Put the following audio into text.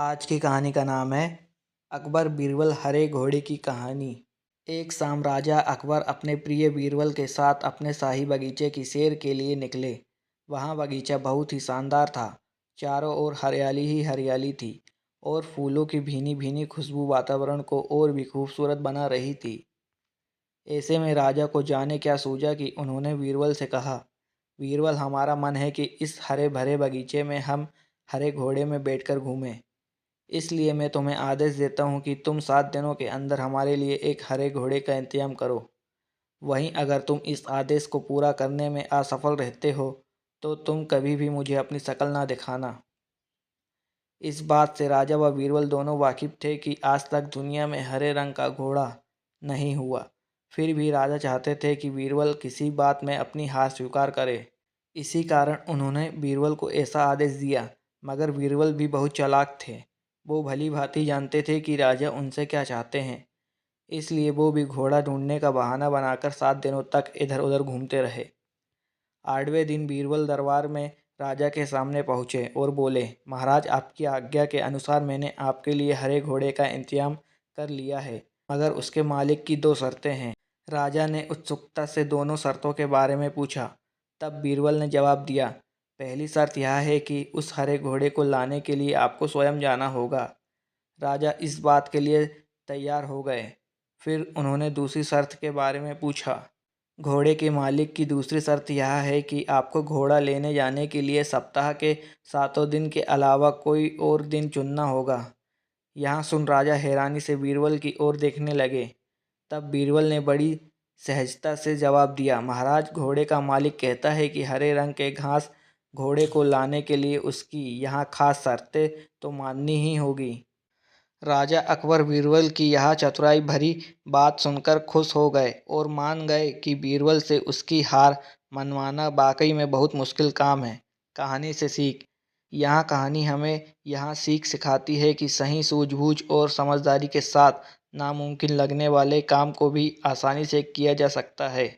आज की कहानी का नाम है अकबर बीरबल हरे घोड़े की कहानी। एक शाम राजा अकबर अपने प्रिय बीरबल के साथ अपने शाही बगीचे की सैर के लिए निकले। वहाँ बगीचा बहुत ही शानदार था। चारों ओर हरियाली ही हरियाली थी और फूलों की भीनी भीनी खुशबू वातावरण को और भी खूबसूरत बना रही थी। ऐसे में राजा को जाने क्या सूझा कि उन्होंने बीरबल से कहा, बीरबल, हमारा मन है कि इस हरे भरे बगीचे में हम हरे घोड़े में बैठकर घूमें। इसलिए मैं तुम्हें आदेश देता हूँ कि तुम 7 दिनों के अंदर हमारे लिए एक हरे घोड़े का इंतजाम करो। वहीं अगर तुम इस आदेश को पूरा करने में असफल रहते हो तो तुम कभी भी मुझे अपनी शक्ल ना दिखाना। इस बात से राजा व बीरबल दोनों वाकिफ थे कि आज तक दुनिया में हरे रंग का घोड़ा नहीं हुआ। फिर भी राजा चाहते थे कि बीरबल किसी बात में अपनी हार स्वीकार करे। इसी कारण उन्होंने बीरबल को ऐसा आदेश दिया। मगर बीरबल भी बहुत चालाक थे। वो भली भांति जानते थे कि राजा उनसे क्या चाहते हैं। इसलिए वो भी घोड़ा ढूंढने का बहाना बनाकर 7 दिनों तक इधर उधर घूमते रहे। 8वें दिन बीरबल दरबार में राजा के सामने पहुंचे और बोले, महाराज, आपकी आज्ञा के अनुसार मैंने आपके लिए हरे घोड़े का इंतजाम कर लिया है, मगर उसके मालिक की 2 शर्तें हैं। राजा ने उत्सुकता से दोनों शर्तों के बारे में पूछा। तब बीरबल ने जवाब दिया, पहली शर्त यह है कि उस हरे घोड़े को लाने के लिए आपको स्वयं जाना होगा। राजा इस बात के लिए तैयार हो गए। फिर उन्होंने दूसरी शर्त के बारे में पूछा। घोड़े के मालिक की दूसरी शर्त यह है कि आपको घोड़ा लेने जाने के लिए सप्ताह के 7 दिन के अलावा कोई और दिन चुनना होगा। यहाँ सुन राजा हैरानी से बीरबल की ओर देखने लगे। तब बीरबल ने बड़ी सहजता से जवाब दिया, महाराज, घोड़े का मालिक कहता है कि हरे रंग के घास घोड़े को लाने के लिए उसकी यहाँ खास शर्तें तो माननी ही होगी। राजा अकबर बीरबल की यह चतुराई भरी बात सुनकर खुश हो गए और मान गए कि बीरबल से उसकी हार मनवाना वाकई में बहुत मुश्किल काम है। कहानी से सीख। यह कहानी हमें यह सीख सिखाती है कि सही सूझबूझ और समझदारी के साथ नामुमकिन लगने वाले काम को भी आसानी से किया जा सकता है।